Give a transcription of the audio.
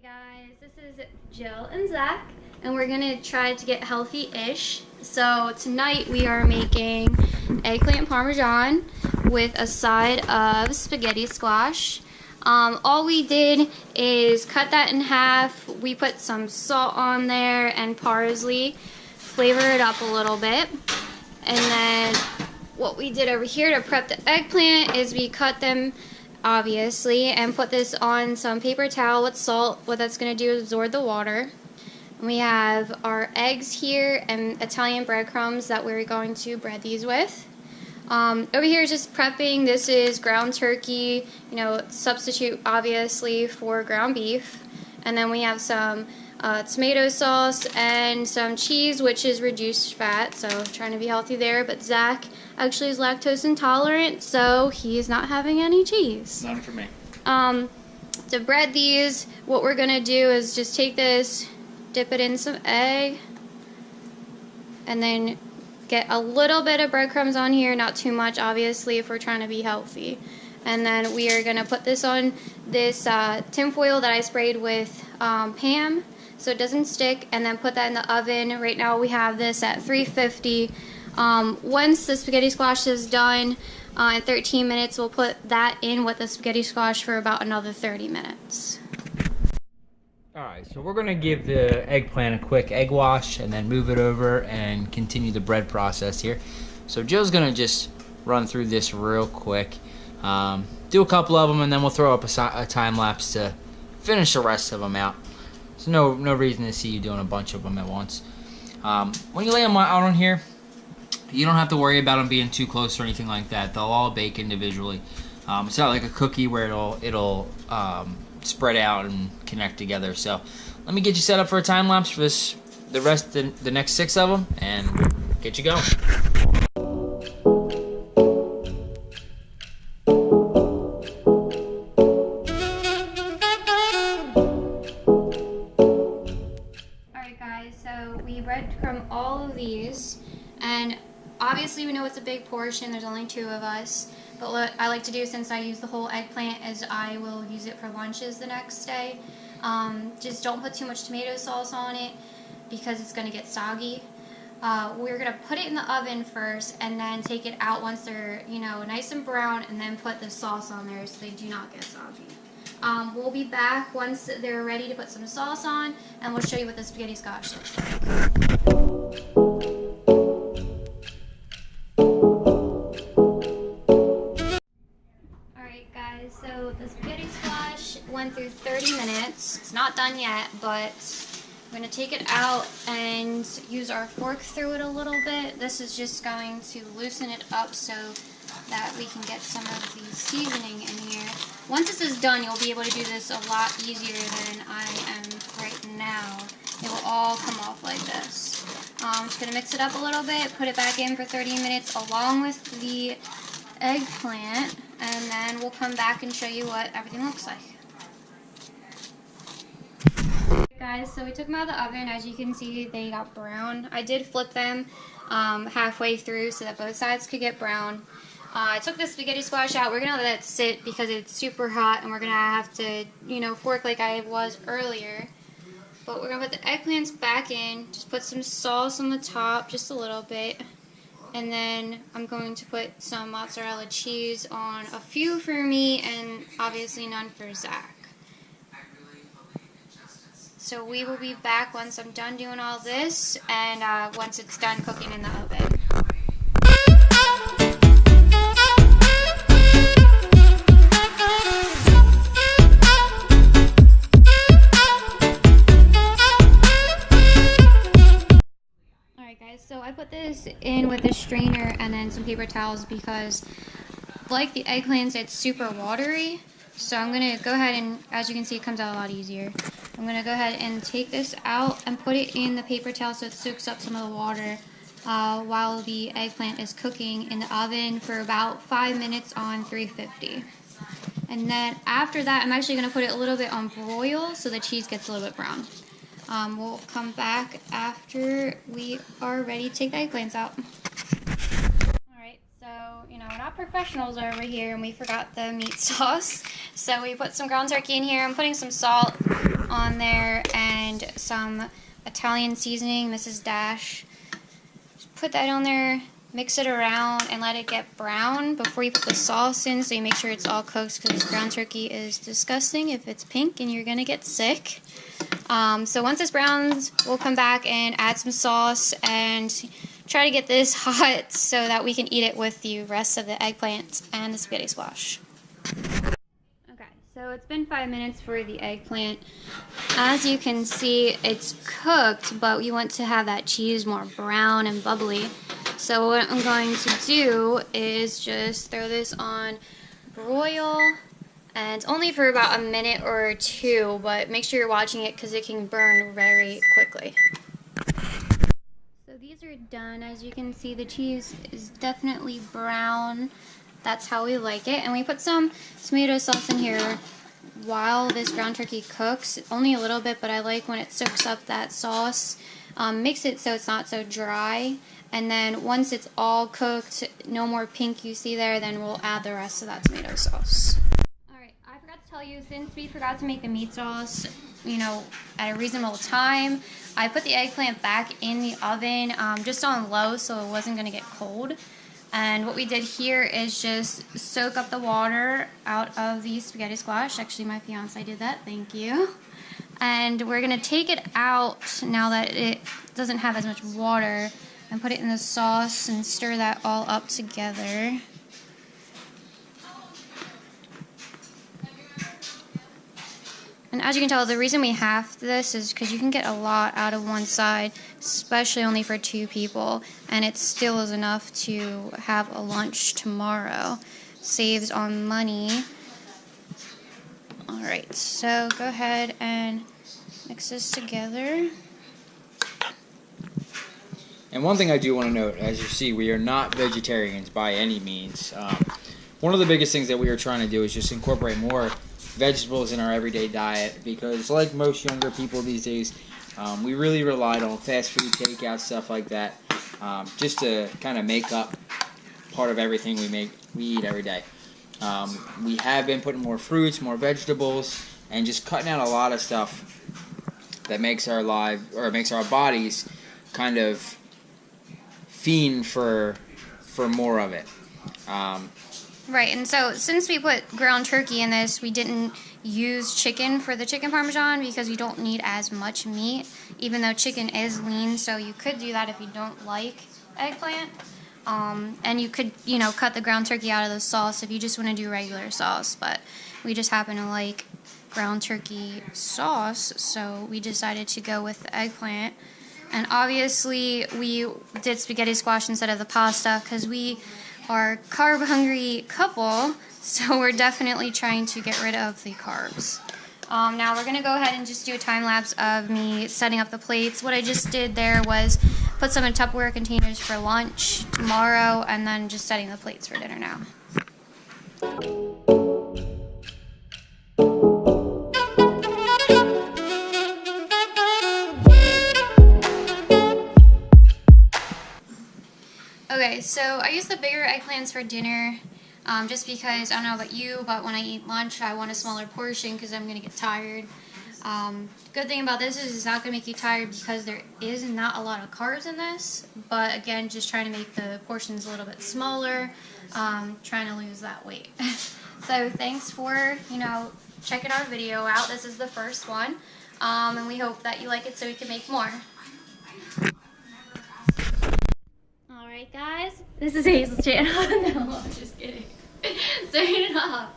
Guys, this is Jill and Zach, and we're gonna try to get healthy-ish. So tonight we are making eggplant parmesan with a side of spaghetti squash. All we did is cut that in half. We put some salt on there and parsley, flavor it up a little bit, and then what we did over here to prep the eggplant is we cut them obviously and put this on some paper towel with salt. What that's going to do is absorb the water. We have our eggs here and Italian breadcrumbs that we're going to bread these with. Over here is just prepping. This is ground turkey, substitute obviously for ground beef. And then we have some tomato sauce and some cheese, which is reduced fat, so trying to be healthy there. But Zach actually is lactose intolerant, so he is not having any cheese. None for me. To bread these, what we're gonna do is just take this, dip it in some egg, and then get a little bit of breadcrumbs on here, not too much obviously if we're trying to be healthy. And then we are gonna put this on this tin foil that I sprayed with Parm, so it doesn't stick, and then put that in the oven. Right now we have this at 350. Once the spaghetti squash is done in 13 minutes, we'll put that in with the spaghetti squash for about another 30 minutes. Alright, so we're going to give the eggplant a quick egg wash and then move it over and continue the bread process here. So Jill's going to just run through this real quick, do a couple of them, and then we'll throw up a time lapse to finish the rest of them out. There's no reason to see you doing a bunch of them at once. When you lay them out on here, you don't have to worry about them being too close or anything like that. They'll all bake individually. It's not like a cookie where it'll spread out and connect together. So let me get you set up for a time lapse for the next 6 of them, and get you going. Alright guys, so we breadcrumb all of these, and obviously we know it's a big portion, there's only 2 of us, but what I like to do since I use the whole eggplant is I will use it for lunches the next day. Just don't put too much tomato sauce on it because it's going to get soggy. We're going to put it in the oven first and then take it out once they're nice and brown, and then put the sauce on there so they do not get soggy. We'll be back once they're ready to put some sauce on, and we'll show you what the spaghetti squash looks like. So the spaghetti squash went through 30 minutes. It's not done yet, but I'm going to take it out and use our fork through it a little bit. This is just going to loosen it up so that we can get some of the seasoning in here. Once this is done, you'll be able to do this a lot easier than I am right now. It will all come off like this. I'm just going to mix it up a little bit, put it back in for 30 minutes along with the eggplant, and then we'll come back and show you what everything looks like. Guys, so we took them out of the oven. As you can see, they got brown. I did flip them halfway through so that both sides could get brown. I took the spaghetti squash out. We're gonna let it sit because it's super hot, and we're gonna have to, fork like I was earlier. But we're gonna put the eggplants back in. Just put some sauce on the top, just a little bit. And then I'm going to put some mozzarella cheese on a few for me and obviously none for Zach. So we will be back once I'm done doing all this and once it's done cooking in the oven. So I put this in with a strainer and then some paper towels because, like the eggplants, it's super watery. So I'm going to go ahead and, as you can see, it comes out a lot easier. I'm going to go ahead and take this out and put it in the paper towel so it soaks up some of the water while the eggplant is cooking in the oven for about 5 minutes on 350. And then after that, I'm actually going to put it a little bit on broil so the cheese gets a little bit brown. We'll come back after we are ready to take the eggplants out. Alright, So, you know, we're not professionals over here, and we forgot the meat sauce. So we put some ground turkey in here. I'm putting some salt on there and some Italian seasoning, Mrs. Dash. Just put that on there, mix it around, and let it get brown before you put the sauce in, so you make sure it's all cooked, because ground turkey is disgusting if it's pink and you're going to get sick. So once it's browned, we'll come back and add some sauce and try to get this hot so that we can eat it with the rest of the eggplant and the spaghetti squash. Okay, so it's been 5 minutes for the eggplant. As you can see, it's cooked, but we want to have that cheese more brown and bubbly. So what I'm going to do is just throw this on broil, and only for about a minute or two, but make sure you're watching it because it can burn very quickly. So these are done. As you can see, the cheese is definitely brown. That's how we like it. And we put some tomato sauce in here while this ground turkey cooks. Only a little bit, but I like when it soaks up that sauce. Mix it so it's not so dry. And then once it's all cooked, no more pink you see there, then we'll add the rest of that tomato sauce. Alright, I forgot to tell you, since we forgot to make the meat sauce, you know, at a reasonable time, I put the eggplant back in the oven just on low so it wasn't going to get cold. And what we did here is just soak up the water out of the spaghetti squash. Actually, my fiance did that, thank you. And we're going to take it out now that it doesn't have as much water, and put it in the sauce and stir that all up together. And as you can tell, the reason we have this is because you can get a lot out of one side, especially only for 2 people, and it still is enough to have a lunch tomorrow. Saves on money. Alright, so go ahead and mix this together. And one thing I do want to note, as you see, we are not vegetarians by any means. One of the biggest things that we are trying to do is just incorporate more vegetables in our everyday diet, because like most younger people these days, we really relied on fast food, takeout, stuff like that, just to kind of make up part of everything we eat every day. We have been putting more fruits, more vegetables, and just cutting out a lot of stuff that makes our bodies kind of fiend for more of it. Right, and so since we put ground turkey in this, we didn't use chicken for the chicken parmesan because we don't need as much meat, even though chicken is lean, so you could do that if you don't like eggplant. And you could, you know, cut the ground turkey out of the sauce if you just want to do regular sauce, but we just happen to like ground turkey sauce, so we decided to go with the eggplant. And obviously we did spaghetti squash instead of the pasta because we are a carb-hungry couple, so we're definitely trying to get rid of the carbs. Now we're going to go ahead and just do a time-lapse of me setting up the plates. What I just did there was put some in Tupperware containers for lunch tomorrow, and then just setting the plates for dinner now. Okay, so I use the bigger eggplants for dinner just because, I don't know about you, but when I eat lunch I want a smaller portion because I'm going to get tired. Good thing about this is it's not going to make you tired because there is not a lot of carbs in this, but again, just trying to make the portions a little bit smaller, trying to lose that weight. So thanks for, you know, checking our video out. This is the first one, and we hope that you like it so we can make more. Alright guys, this is Hazel's channel. No, I'm just kidding. Turn it off.